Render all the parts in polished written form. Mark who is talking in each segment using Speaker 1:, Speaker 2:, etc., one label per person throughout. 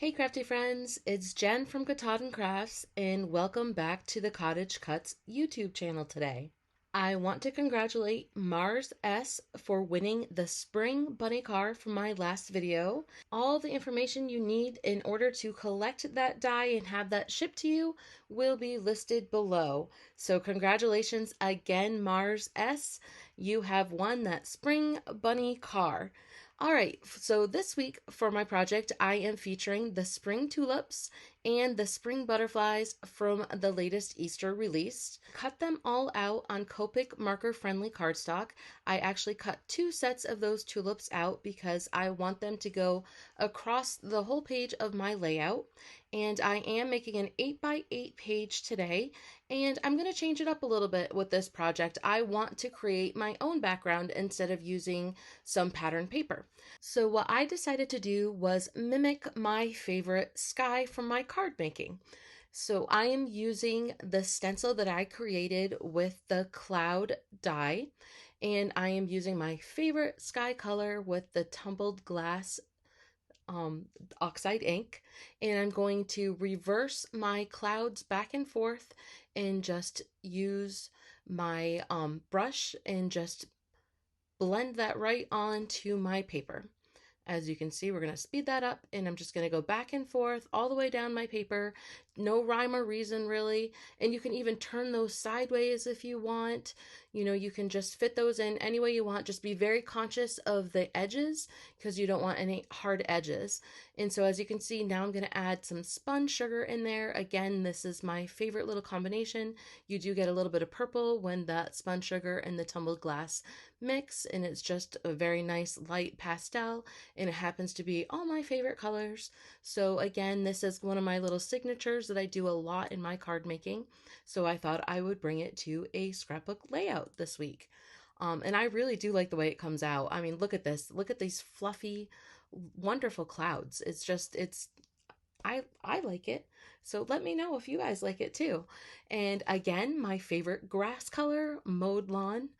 Speaker 1: Hey Crafty Friends, it's Jen from Katahdin Krafts and welcome back to the Cottage Cutz YouTube channel today. I want to congratulate Marz S for winning the spring bunny car from my last video. All the information you need in order to collect that die and have that shipped to you will be listed below. So congratulations again, Marz S. You have won that spring bunny car. All right, so this week for my project, I am featuring the spring tulips and the spring butterflies from the latest Easter release. Cut them all out on Copic marker-friendly cardstock. I actually cut 2 sets of those tulips out because I want them to go across the whole page of my layout. And I am making an 8x8 page today, and I'm going to change it up a little bit with this project. I want to create my own background instead of using some pattern paper. So what I decided to do was mimic my favorite sky from my card making. So I am using the stencil that I created with the cloud die, and I am using my favorite sky color with the tumbled glass oxide ink, and I'm going to reverse my clouds back and forth and just use my brush and just blend that right onto my paper. As you can see, we're going to speed that up, and I'm just going to go back and forth all the way down my paper. No rhyme or reason, really. And you can even turn those sideways if you want. You know, you can just fit those in any way you want. Just be very conscious of the edges because you don't want any hard edges. And so as you can see, now I'm going to add some spun sugar in there. Again, this is my favorite little combination. You do get a little bit of purple when that spun sugar and the tumbled glass mix, and it's just a very nice light pastel, and it happens to be all my favorite colors. So again, this is one of my little signatures that I do a lot in my card making, so I thought I would bring it to a scrapbook layout this week. And I really do like the way it comes out. I mean, look at this. Look at these fluffy, wonderful clouds. I like it. So let me know if you guys like it too. And again, my favorite grass color, mowed lawn.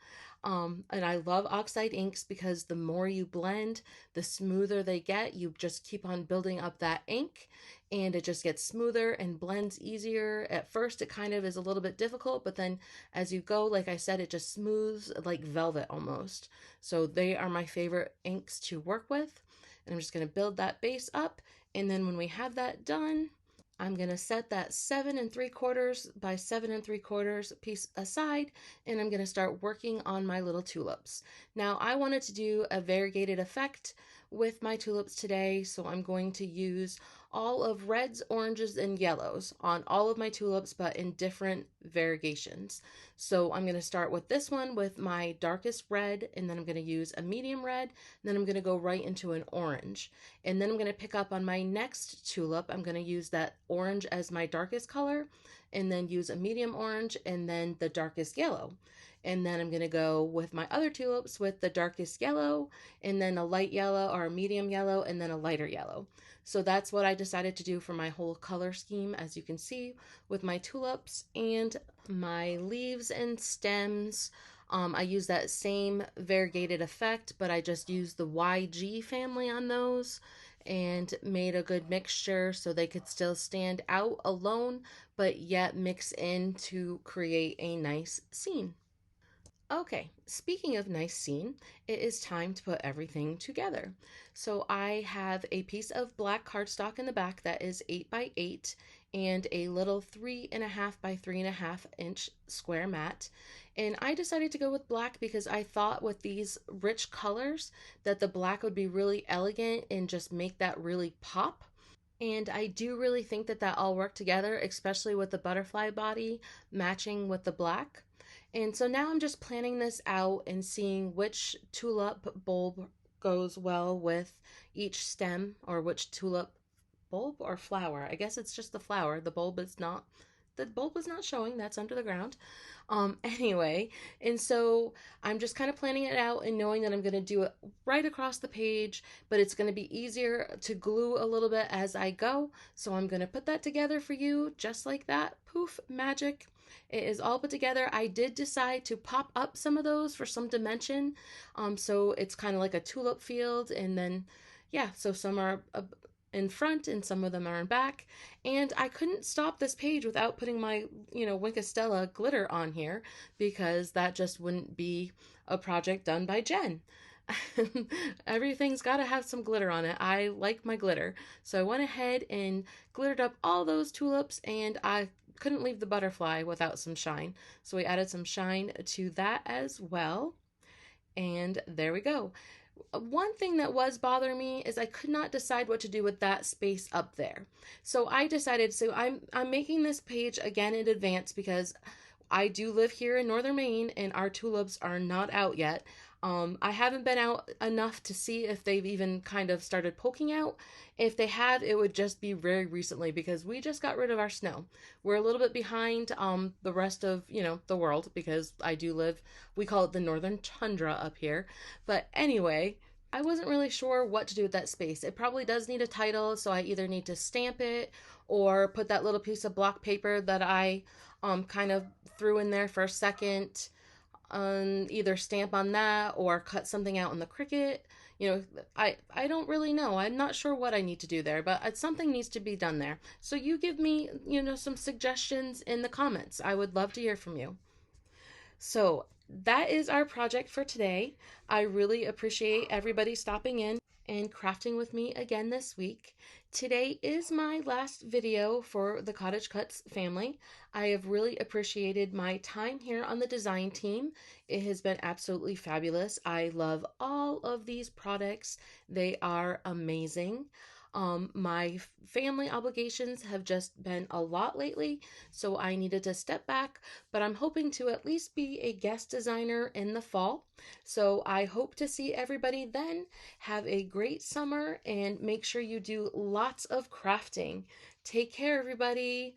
Speaker 1: And I love oxide inks because the more you blend, the smoother they get. You just keep on building up that ink, and it just gets smoother and blends easier. At first, it kind of is a little bit difficult, but then as you go, like I said, it just smooths like velvet almost. So they are my favorite inks to work with. And I'm just going to build that base up. And then when we have that done, I'm going to set that 7 3/4 by 7 3/4 piece aside, and I'm going to start working on my little tulips. Now, I wanted to do a variegated effect with my tulips today, so I'm going to use all of reds, oranges, and yellows on all of my tulips, but in different variegations. So I'm going to start with this one with my darkest red, and then I'm going to use a medium red, and then I'm going to go right into an orange. And then I'm going to pick up on my next tulip. I'm going to use that orange as my darkest color, and then use a medium orange, and then the darkest yellow. And then I'm going to go with my other tulips with the darkest yellow, and then a light yellow or a medium yellow, and then a lighter yellow. So that's what I decided to do for my whole color scheme, as you can see, with my tulips and my leaves and stems. I use that same variegated effect, but I just used the YG family on those and made a good mixture so they could still stand out alone, but yet mix in to create a nice scene. Okay, speaking of nice scene, it is time to put everything together. So I have a piece of black cardstock in the back that is 8x8 and a little 3.5 by 3.5 inch square mat. And I decided to go with black because I thought with these rich colors that the black would be really elegant and just make that really pop. And I do really think that that all worked together, especially with the butterfly body matching with the black. And so now I'm just planning this out and seeing which tulip bulb goes well with each stem, or which tulip bulb or flower. I guess it's just the flower. The bulb is not showing. That's under the ground. Anyway, and so I'm just kind of planning it out and knowing that I'm going to do it right across the page, but it's going to be easier to glue a little bit as I go. So I'm going to put that together for you just like that. Poof, magic. It is all put together. I did decide to pop up some of those for some dimension. So it's kind of like a tulip field, and then yeah, so some are in front and some of them are in back. And I couldn't stop this page without putting my, Winkostella glitter on here, because that just wouldn't be a project done by Jen. Everything's got to have some glitter on it. I like my glitter. So I went ahead and glittered up all those tulips, and I couldn't leave the butterfly without some shine. So we added some shine to that as well. And there we go. One thing that was bothering me is I could not decide what to do with that space up there. So I decided, I'm making this page again in advance because I do live here in northern Maine and our tulips are not out yet. I haven't been out enough to see if they've even kind of started poking out. If they had, it would just be very recently because we just got rid of our snow. We're a little bit behind the rest of, the world, because we call it the northern tundra up here. But anyway, I wasn't really sure what to do with that space. It probably does need a title, so I either need to stamp it or put that little piece of block paper that I kind of threw in there for a second, either stamp on that or cut something out in the Cricut. I don't really know. I'm not sure what I need to do there, but something needs to be done there. So you give me, some suggestions in the comments. I would love to hear from you. So that is our project for today. I really appreciate everybody stopping in and crafting with me again this week. Today is my last video for the Cottage Cutz family. I have really appreciated my time here on the design team. It has been absolutely fabulous. I love all of these products. They are amazing. My family obligations have just been a lot lately, so I needed to step back, but I'm hoping to at least be a guest designer in the fall. So I hope to see everybody then. Have a great summer and make sure you do lots of crafting. Take care, everybody.